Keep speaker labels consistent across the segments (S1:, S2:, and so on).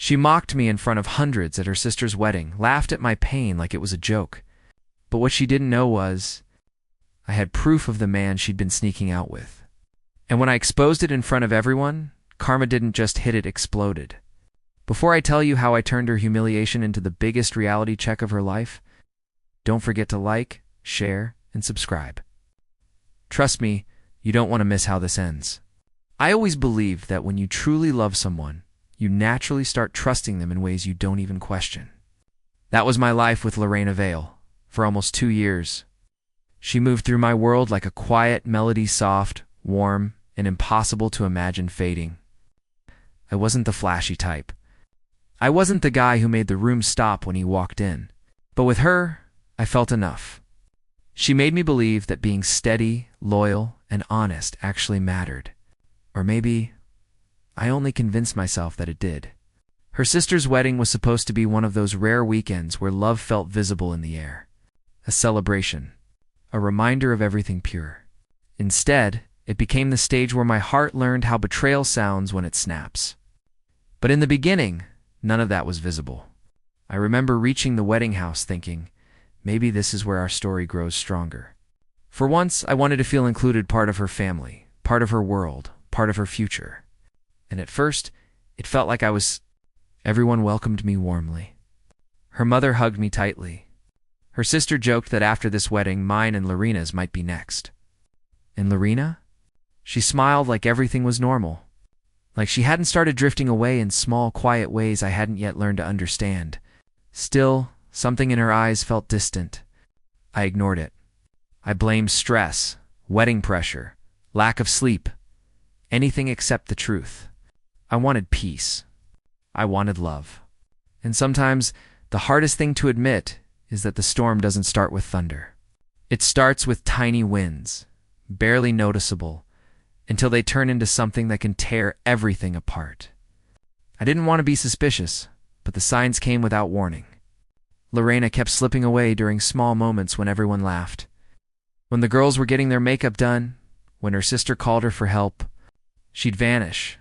S1: She mocked me in front of hundreds at her sister's wedding, laughed at my pain like it was a joke. But what she didn't know was I had proof of the man she'd been sneaking out with. And when I exposed it in front of everyone, karma didn't just hit, it exploded. Before I tell you how I turned her humiliation into the biggest reality check of her life, don't forget to like, share, and subscribe. Trust me, you don't want to miss how this ends. I always believed that when you truly love someone, you naturally start trusting them in ways you don't even question. That was my life with Lorena Vale for almost 2 years. She moved through my world like a quiet melody, soft, warm, and impossible to imagine fading. I wasn't the flashy type. I wasn't the guy who made the room stop when he walked in. But with her, I felt enough. She made me believe that being steady, loyal, and honest actually mattered. Or maybe I only convinced myself that it did. Her sister's wedding was supposed to be one of those rare weekends where love felt visible in the air. A celebration. A reminder of everything pure. Instead, it became the stage where my heart learned how betrayal sounds when it snaps. But in the beginning, none of that was visible. I remember reaching the wedding house thinking, maybe this is where our story grows stronger. For once, I wanted to feel included, part of her family, part of her world, part of her future. And at first, it felt like everyone welcomed me warmly. Her mother hugged me tightly. Her sister joked that after this wedding, mine and Lorena's might be next. And Lorena? She smiled like everything was normal. Like she hadn't started drifting away in small, quiet ways I hadn't yet learned to understand. Still, something in her eyes felt distant. I ignored it. I blamed stress, wedding pressure, lack of sleep, anything except the truth. I wanted peace. I wanted love. And sometimes the hardest thing to admit is that the storm doesn't start with thunder. It starts with tiny winds, barely noticeable, until they turn into something that can tear everything apart. I didn't want to be suspicious, but the signs came without warning. Lorena kept slipping away during small moments when everyone laughed. When the girls were getting their makeup done, when her sister called her for help, she'd vanish,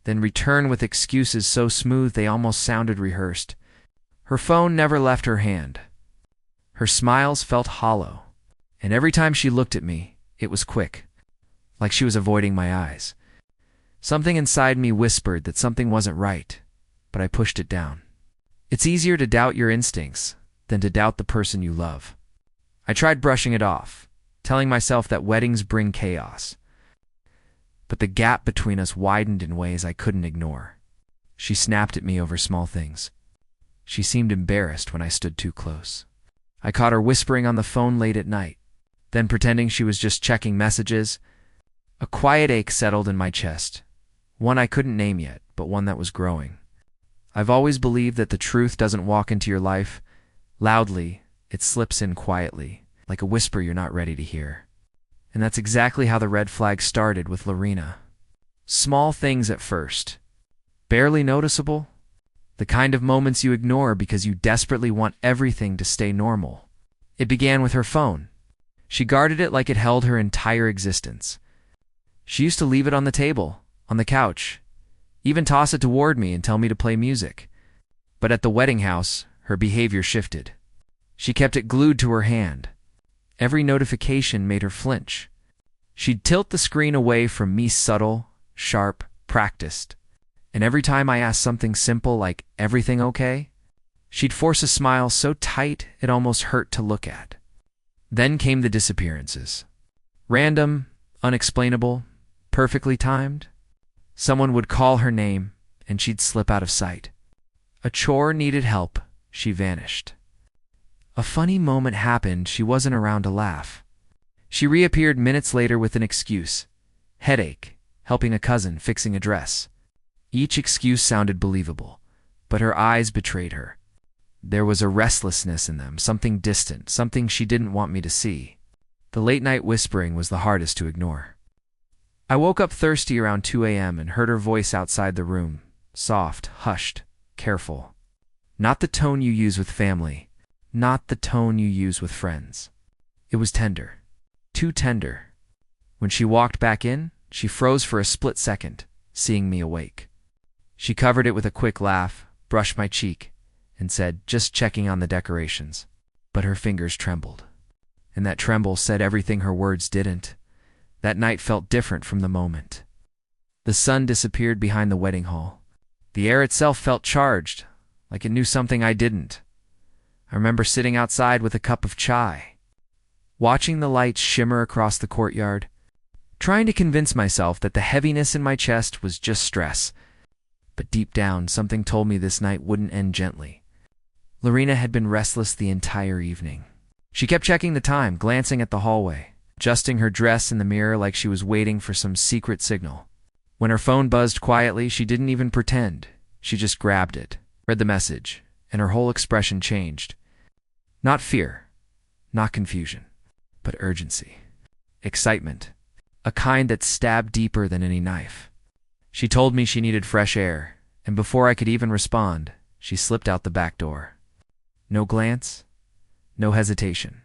S1: then return with excuses so smooth they almost sounded rehearsed. Her phone never left her hand. Her smiles felt hollow, and every time she looked at me, it was quick, like she was avoiding my eyes. Something inside me whispered that something wasn't right, but I pushed it down. It's easier to doubt your instincts than to doubt the person you love. I tried brushing it off, telling myself that weddings bring chaos. But the gap between us widened in ways I couldn't ignore. She snapped at me over small things. She seemed embarrassed when I stood too close. I caught her whispering on the phone late at night, then pretending she was just checking messages. A quiet ache settled in my chest, one I couldn't name yet, but one that was growing. I've always believed that the truth doesn't walk into your life loudly, it slips in quietly, like a whisper you're not ready to hear. And that's exactly how the red flag started with Lorena. Small things at first, barely noticeable, the kind of moments you ignore because you desperately want everything to stay normal. It began with her phone. She guarded it like it held her entire existence. She used to leave it on the table, on the couch, even toss it toward me and tell me to play music. But at the wedding house, her behavior shifted. She kept it glued to her hand. Every notification made her flinch. She'd tilt the screen away from me, subtle, sharp, practiced. And every time I asked something simple like, "Everything okay?" she'd force a smile so tight it almost hurt to look at. Then came the disappearances. Random, unexplainable, perfectly timed. Someone would call her name, and she'd slip out of sight. A chore needed help, she vanished. A funny moment happened, she wasn't around to laugh. She reappeared minutes later with an excuse. Headache, helping a cousin, fixing a dress. Each excuse sounded believable, but her eyes betrayed her. There was a restlessness in them, something distant, something she didn't want me to see. The late-night whispering was the hardest to ignore. I woke up thirsty around 2 a.m. and heard her voice outside the room, soft, hushed, careful. Not the tone you use with family, not the tone you use with friends. It was tender, too tender. When she walked back in, she froze for a split second, seeing me awake. She covered it with a quick laugh, brushed my cheek, and said, "Just checking on the decorations." But her fingers trembled. And that tremble said everything her words didn't. That night felt different from the moment. The sun disappeared behind the wedding hall. The air itself felt charged, like it knew something I didn't. I remember sitting outside with a cup of chai, watching the lights shimmer across the courtyard, trying to convince myself that the heaviness in my chest was just stress. But deep down, something told me this night wouldn't end gently. Lorena had been restless the entire evening. She kept checking the time, glancing at the hallway, adjusting her dress in the mirror like she was waiting for some secret signal. When her phone buzzed quietly, she didn't even pretend. She just grabbed it, read the message, and her whole expression changed. Not fear, not confusion, but urgency. Excitement. A kind that stabbed deeper than any knife. She told me she needed fresh air, and before I could even respond, she slipped out the back door. No glance, no hesitation.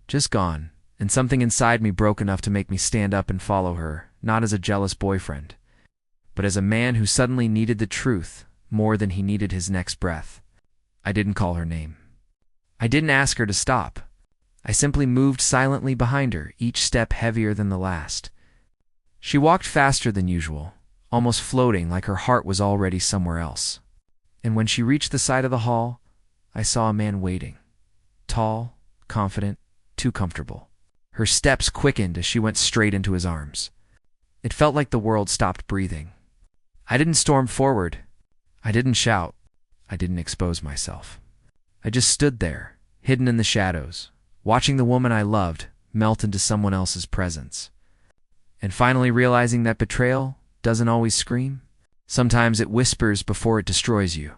S1: Just gone, and something inside me broke enough to make me stand up and follow her, not as a jealous boyfriend, but as a man who suddenly needed the truth more than he needed his next breath. I didn't call her name. I didn't ask her to stop. I simply moved silently behind her, each step heavier than the last. She walked faster than usual, almost floating like her heart was already somewhere else. And when she reached the side of the hall, I saw a man waiting. Tall, confident, too comfortable. Her steps quickened as she went straight into his arms. It felt like the world stopped breathing. I didn't storm forward. I didn't shout. I didn't expose myself. I just stood there, hidden in the shadows, watching the woman I loved melt into someone else's presence. And finally realizing that betrayal doesn't always scream. Sometimes it whispers before it destroys you.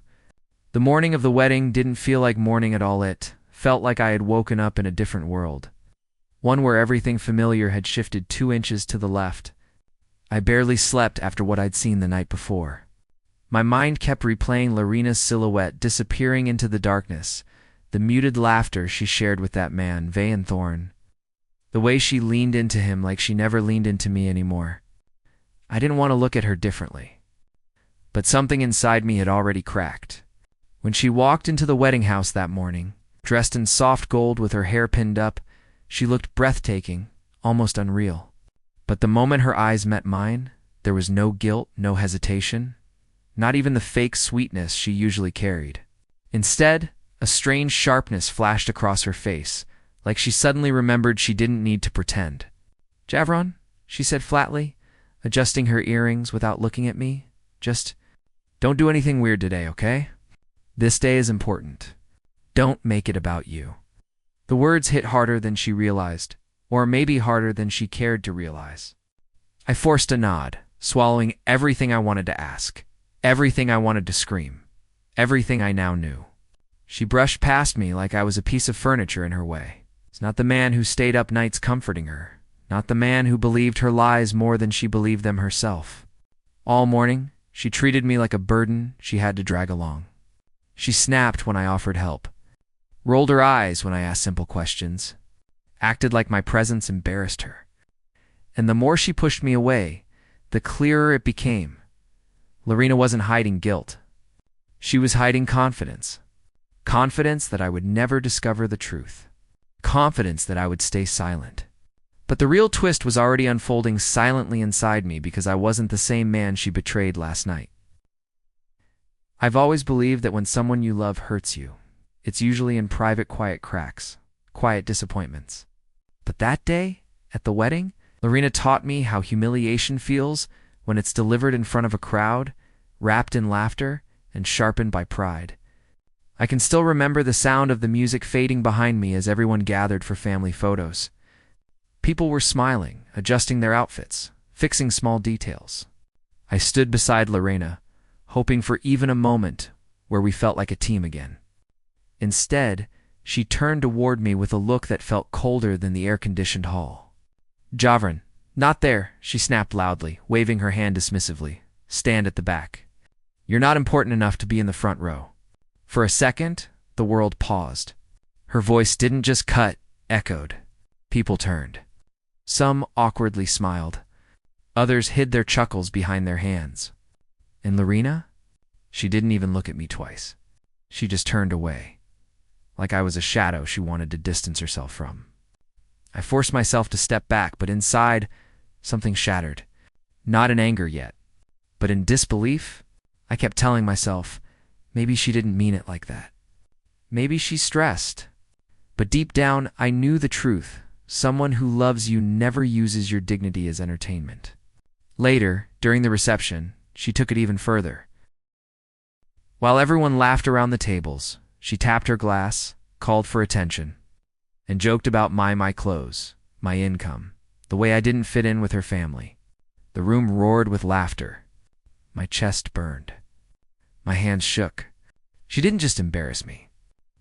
S1: The morning of the wedding didn't feel like morning at all. It felt like I had woken up in a different world. One where everything familiar had shifted 2 inches to the left. I barely slept after what I'd seen the night before. My mind kept replaying Lorena's silhouette disappearing into the darkness, the muted laughter she shared with that man, Van Thorn. The way she leaned into him like she never leaned into me anymore. I didn't want to look at her differently. But something inside me had already cracked. When she walked into the wedding house that morning, dressed in soft gold with her hair pinned up, she looked breathtaking, almost unreal. But the moment her eyes met mine, there was no guilt, no hesitation, not even the fake sweetness she usually carried. Instead, a strange sharpness flashed across her face, like she suddenly remembered she didn't need to pretend. "Javron," she said flatly, adjusting her earrings without looking at me, "just don't do anything weird today, okay? This day is important. Don't make it about you." The words hit harder than she realized, or maybe harder than she cared to realize. I forced a nod, swallowing everything I wanted to ask, everything I wanted to scream, everything I now knew. She brushed past me like I was a piece of furniture in her way. It's not the man who stayed up nights comforting her, not the man who believed her lies more than she believed them herself. All morning, she treated me like a burden she had to drag along. She snapped when I offered help, rolled her eyes when I asked simple questions, acted like my presence embarrassed her. And the more she pushed me away, the clearer it became. Lorena wasn't hiding guilt. She was hiding confidence. Confidence that I would never discover the truth. Confidence that I would stay silent. But the real twist was already unfolding silently inside me because I wasn't the same man she betrayed last night. I've always believed that when someone you love hurts you, it's usually in private, quiet cracks, quiet disappointments. But that day, at the wedding, Lorena taught me how humiliation feels when it's delivered in front of a crowd, wrapped in laughter and sharpened by pride. I can still remember the sound of the music fading behind me as everyone gathered for family photos. People were smiling, adjusting their outfits, fixing small details. I stood beside Lorena, hoping for even a moment where we felt like a team again. Instead, she turned toward me with a look that felt colder than the air-conditioned hall. "Javron, not there," she snapped loudly, waving her hand dismissively. "Stand at the back. You're not important enough to be in the front row." For a second, the world paused. Her voice didn't just cut, echoed. People turned. Some awkwardly smiled. Others hid their chuckles behind their hands. And Lorena? She didn't even look at me twice. She just turned away, like I was a shadow she wanted to distance herself from. I forced myself to step back, but inside, something shattered. Not in anger yet, but in disbelief. I kept telling myself, maybe she didn't mean it like that. Maybe she's stressed. But deep down, I knew the truth. Someone who loves you never uses your dignity as entertainment. Later, during the reception, she took it even further. While everyone laughed around the tables, she tapped her glass, called for attention, and joked about my clothes, my income, the way I didn't fit in with her family. The room roared with laughter. My chest burned. My hands shook. She didn't just embarrass me.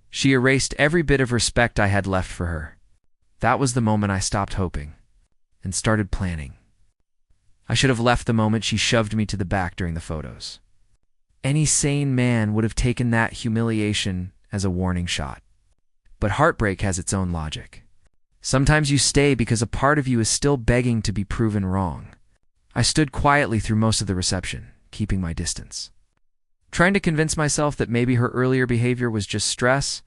S1: She erased every bit of respect I had left for her. That was the moment I stopped hoping and started planning. I should have left the moment she shoved me to the back during the photos. Any sane man would have taken that humiliation as a warning shot. But heartbreak has its own logic. Sometimes you stay because a part of you is still begging to be proven wrong. I stood quietly through most of the reception, keeping my distance, trying to convince myself that maybe her earlier behavior was just stress.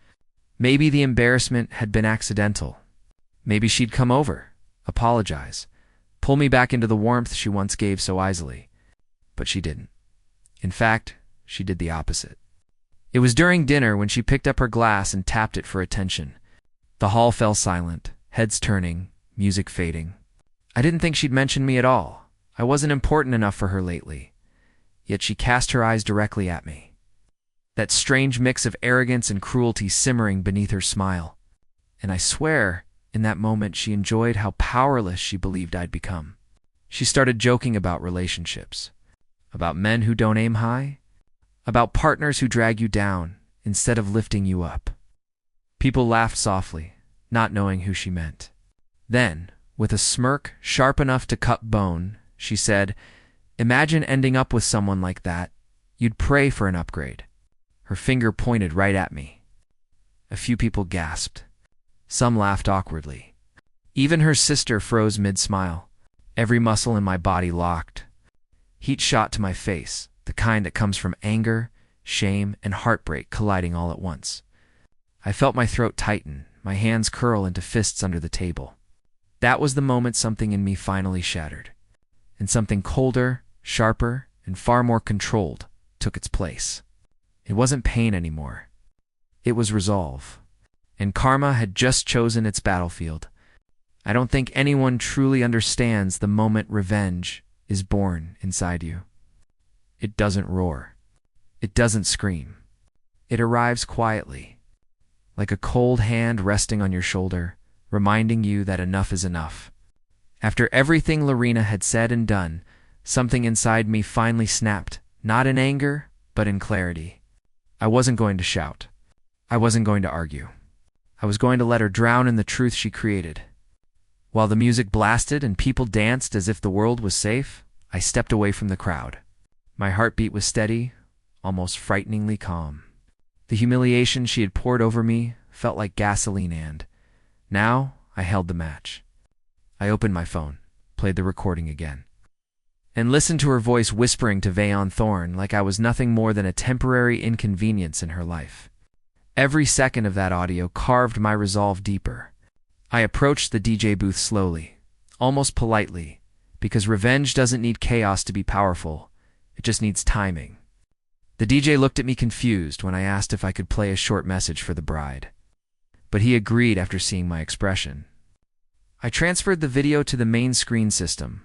S1: Maybe the embarrassment had been accidental. Maybe she'd come over, apologize, pull me back into the warmth she once gave so easily. But she didn't. In fact, she did the opposite. It was during dinner when she picked up her glass and tapped it for attention. The hall fell silent, heads turning, music fading. I didn't think she'd mention me at all. I wasn't important enough for her lately. Yet she cast her eyes directly at me. That strange mix of arrogance and cruelty simmering beneath her smile. And I swear, in that moment she enjoyed how powerless she believed I'd become. She started joking about relationships, about men who don't aim high, about partners who drag you down instead of lifting you up. People laughed softly, not knowing who she meant. Then, with a smirk sharp enough to cut bone, she said, "Imagine ending up with someone like that. You'd pray for an upgrade." Her finger pointed right at me. A few people gasped. Some laughed awkwardly. Even her sister froze mid-smile. Every muscle in my body locked. Heat shot to my face, the kind that comes from anger, shame, and heartbreak colliding all at once. I felt my throat tighten, my hands curl into fists under the table. That was the moment something in me finally shattered, and something colder, sharper, and far more controlled took its place. It wasn't pain anymore. It was resolve. And karma had just chosen its battlefield. I don't think anyone truly understands the moment revenge is born inside you. It doesn't roar. It doesn't scream. It arrives quietly, like a cold hand resting on your shoulder, reminding you that enough is enough. After everything Lorena had said and done, something inside me finally snapped, not in anger, but in clarity. I wasn't going to shout. I wasn't going to argue. I was going to let her drown in the truth she created. While the music blasted and people danced as if the world was safe, I stepped away from the crowd. My heartbeat was steady, almost frighteningly calm. The humiliation she had poured over me felt like gasoline, and now I held the match. I opened my phone, played the recording again, and listened to her voice whispering to Vayon Thorne like I was nothing more than a temporary inconvenience in her life. Every second of that audio carved my resolve deeper. I approached the DJ booth slowly, almost politely, because revenge doesn't need chaos to be powerful. It just needs timing. The DJ looked at me confused when I asked if I could play a short message for the bride, but he agreed after seeing my expression. I transferred the video to the main screen system,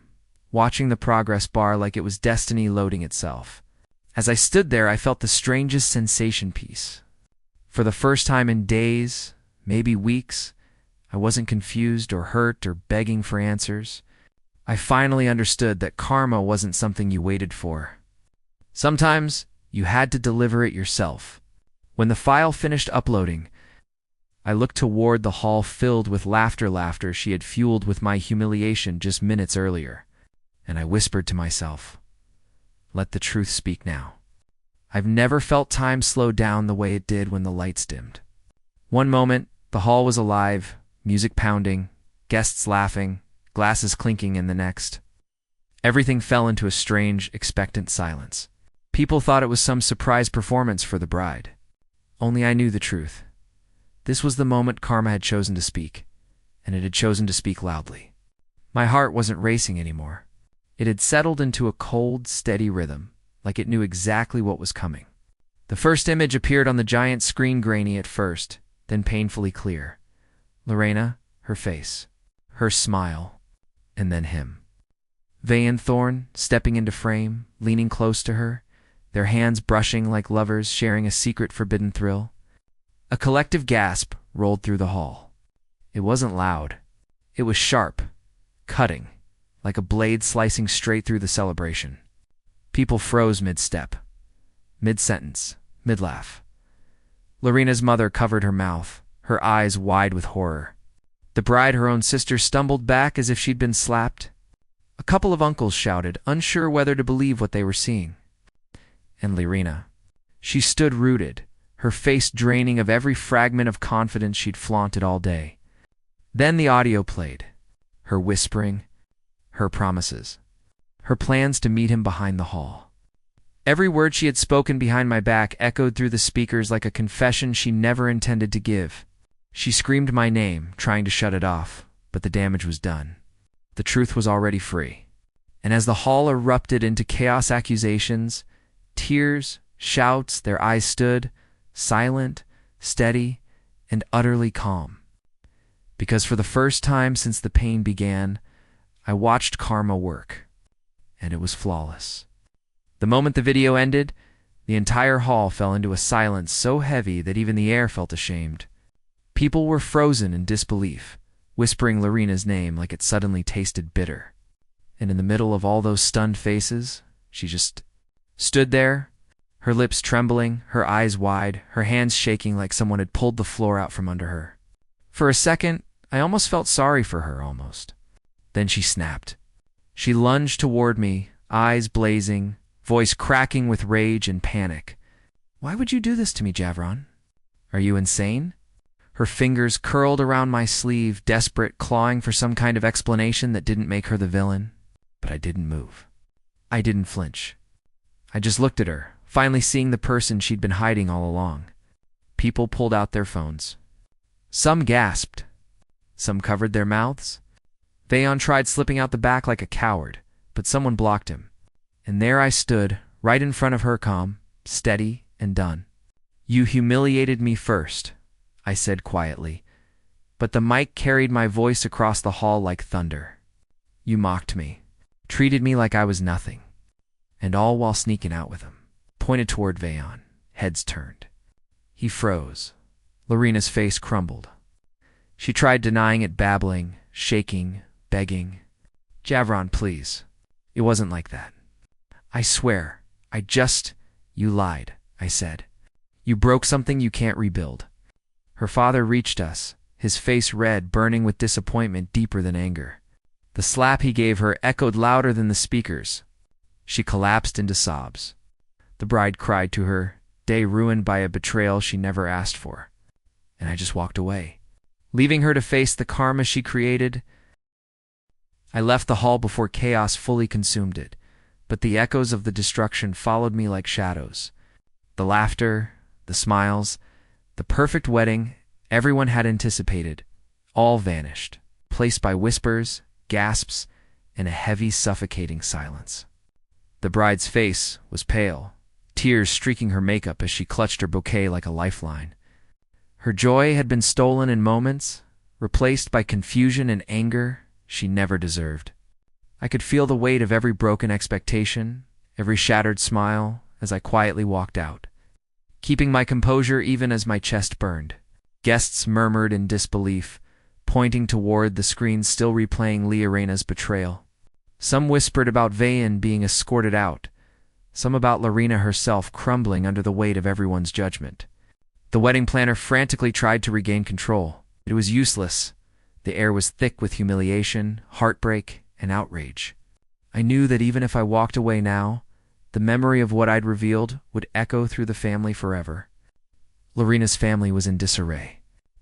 S1: watching the progress bar like it was destiny loading itself. As I stood there, I felt the strangest sensation piece. For the first time in days, maybe weeks, I wasn't confused or hurt or begging for answers. I finally understood that karma wasn't something you waited for. Sometimes you had to deliver it yourself. When the file finished uploading, I looked toward the hall filled with laughter she had fueled with my humiliation just minutes earlier, and I whispered to myself, "Let the truth speak now." I've never felt time slow down the way it did when the lights dimmed. One moment, the hall was alive, music pounding, guests laughing, glasses clinking in the next. Everything fell into a strange, expectant silence. People thought it was some surprise performance for the bride. Only I knew the truth. This was the moment karma had chosen to speak, and it had chosen to speak loudly. My heart wasn't racing anymore. It had settled into a cold, steady rhythm, like it knew exactly what was coming. The first image appeared on the giant screen, grainy at first, then painfully clear. Lorena, her face, her smile, and then him. Vay and Thorn, stepping into frame, leaning close to her, their hands brushing like lovers sharing a secret forbidden thrill. A collective gasp rolled through the hall. It wasn't loud. It was sharp, cutting, like a blade slicing straight through the celebration. People froze mid-step, mid-sentence, mid-laugh. Lorena's mother covered her mouth, her eyes wide with horror. The bride, her own sister, stumbled back as if she'd been slapped. A couple of uncles shouted, unsure whether to believe what they were seeing. And Lorena. She stood rooted, her face draining of every fragment of confidence she'd flaunted all day. Then the audio played. Her whispering, her promises, her plans to meet him behind the hall. Every word she had spoken behind my back echoed through the speakers like a confession she never intended to give. She screamed my name, trying to shut it off, but the damage was done. The truth was already free. And as the hall erupted into chaos, accusations, tears, shouts, their eyes stood, silent, steady, and utterly calm. Because for the first time since the pain began, I watched karma work, and it was flawless. The moment the video ended, the entire hall fell into a silence so heavy that even the air felt ashamed. People were frozen in disbelief, whispering Lorena's name like it suddenly tasted bitter. And in the middle of all those stunned faces, she just stood there, her lips trembling, her eyes wide, her hands shaking like someone had pulled the floor out from under her. For a second, I almost felt sorry for her, almost. Then she snapped. She lunged toward me, eyes blazing, voice cracking with rage and panic. "Why would you do this to me, Javron? Are you insane?" Her fingers curled around my sleeve, desperate, clawing for some kind of explanation that didn't make her the villain. But I didn't move. I didn't flinch. I just looked at her, finally seeing the person she'd been hiding all along. People pulled out their phones. Some gasped. Some covered their mouths. Vayon tried slipping out the back like a coward, but someone blocked him. And there I stood, right in front of her, calm, steady, and done. "You humiliated me first," I said quietly, but the mic carried my voice across the hall like thunder. "You mocked me, treated me like I was nothing, and all while sneaking out with him." Pointed toward Vayon, heads turned. He froze. Lorena's face crumbled. She tried denying it, babbling, shaking, begging. "Javron, please. It wasn't like that. I swear, you lied," I said. "You broke something you can't rebuild." Her father reached us, his face red, burning with disappointment deeper than anger. The slap he gave her echoed louder than the speakers. She collapsed into sobs. The bride cried to her, day ruined by a betrayal she never asked for. And I just walked away, leaving her to face the karma she created. I left the hall before chaos fully consumed it, but the echoes of the destruction followed me like shadows. The laughter, the smiles, the perfect wedding everyone had anticipated, all vanished, placed by whispers, gasps, and a heavy, suffocating silence. The bride's face was pale, tears streaking her makeup as she clutched her bouquet like a lifeline. Her joy had been stolen in moments, replaced by confusion and anger she never deserved. I could feel the weight of every broken expectation, every shattered smile, as I quietly walked out, keeping my composure even as my chest burned. Guests murmured in disbelief, pointing toward the screen still replaying Leorena's betrayal. Some whispered about Vayan being escorted out, some about Lorena herself crumbling under the weight of everyone's judgment. The wedding planner frantically tried to regain control. It was useless. The air was thick with humiliation, heartbreak, and outrage. I knew that even if I walked away now, the memory of what I'd revealed would echo through the family forever. Lorena's family was in disarray.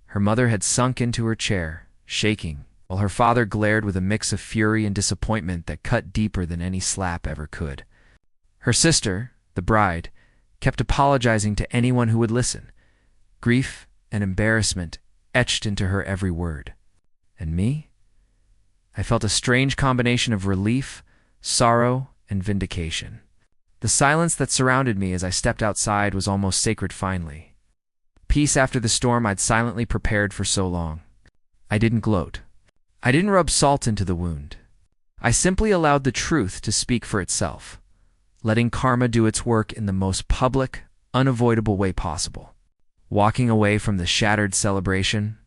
S1: Her mother had sunk into her chair, shaking, while her father glared with a mix of fury and disappointment that cut deeper than any slap ever could. Her sister, the bride, kept apologizing to anyone who would listen. Grief and embarrassment etched into her every word. And me? I felt a strange combination of relief, sorrow, and vindication. The silence that surrounded me as I stepped outside was almost sacred finally. Peace after the storm I'd silently prepared for so long. I didn't gloat. I didn't rub salt into the wound. I simply allowed the truth to speak for itself, letting karma do its work in the most public, unavoidable way possible. Walking away from the shattered celebration,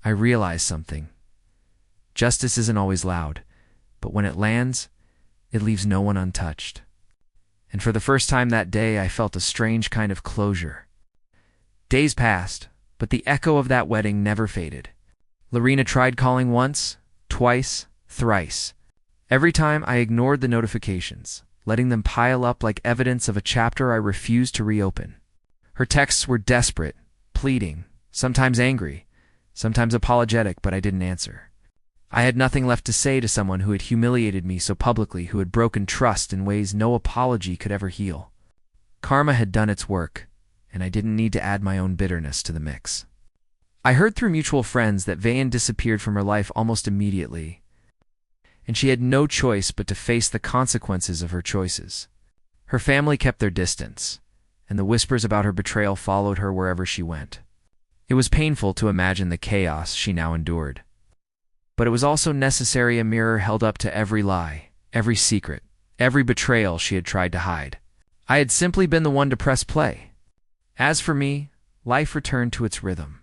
S1: I realized something. Justice isn't always loud, but when it lands, it leaves no one untouched. And for the first time that day, I felt a strange kind of closure. Days passed, but the echo of that wedding never faded. Lorena tried calling once, twice, thrice. Every time I ignored the notifications, letting them pile up like evidence of a chapter I refused to reopen. Her texts were desperate, pleading, sometimes angry, sometimes apologetic, but I didn't answer. I had nothing left to say to someone who had humiliated me so publicly, who had broken trust in ways no apology could ever heal. Karma had done its work, and I didn't need to add my own bitterness to the mix. I heard through mutual friends that Vayan disappeared from her life almost immediately, and she had no choice but to face the consequences of her choices. Her family kept their distance, and the whispers about her betrayal followed her wherever she went. It was painful to imagine the chaos she now endured. But it was also necessary, a mirror held up to every lie, every secret, every betrayal she had tried to hide. I had simply been the one to press play. As for me, life returned to its rhythm.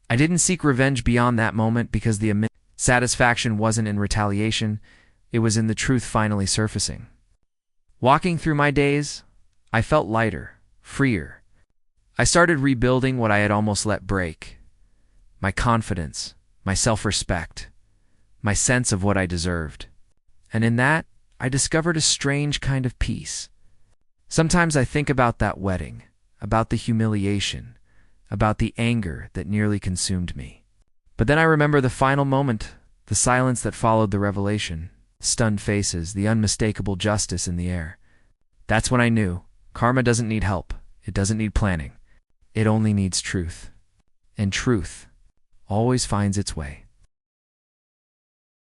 S1: I didn't seek revenge beyond that moment because the immense satisfaction wasn't in retaliation, it was in the truth finally surfacing. Walking through my days, I felt lighter, freer. I started rebuilding what I had almost let break. My confidence, my self-respect, my sense of what I deserved. And in that, I discovered a strange kind of peace. Sometimes I think about that wedding, about the humiliation, about the anger that nearly consumed me. But then I remember the final moment, the silence that followed the revelation, stunned faces, the unmistakable justice in the air. That's when I knew karma doesn't need help. It doesn't need planning. It only needs truth. And truth always finds its way.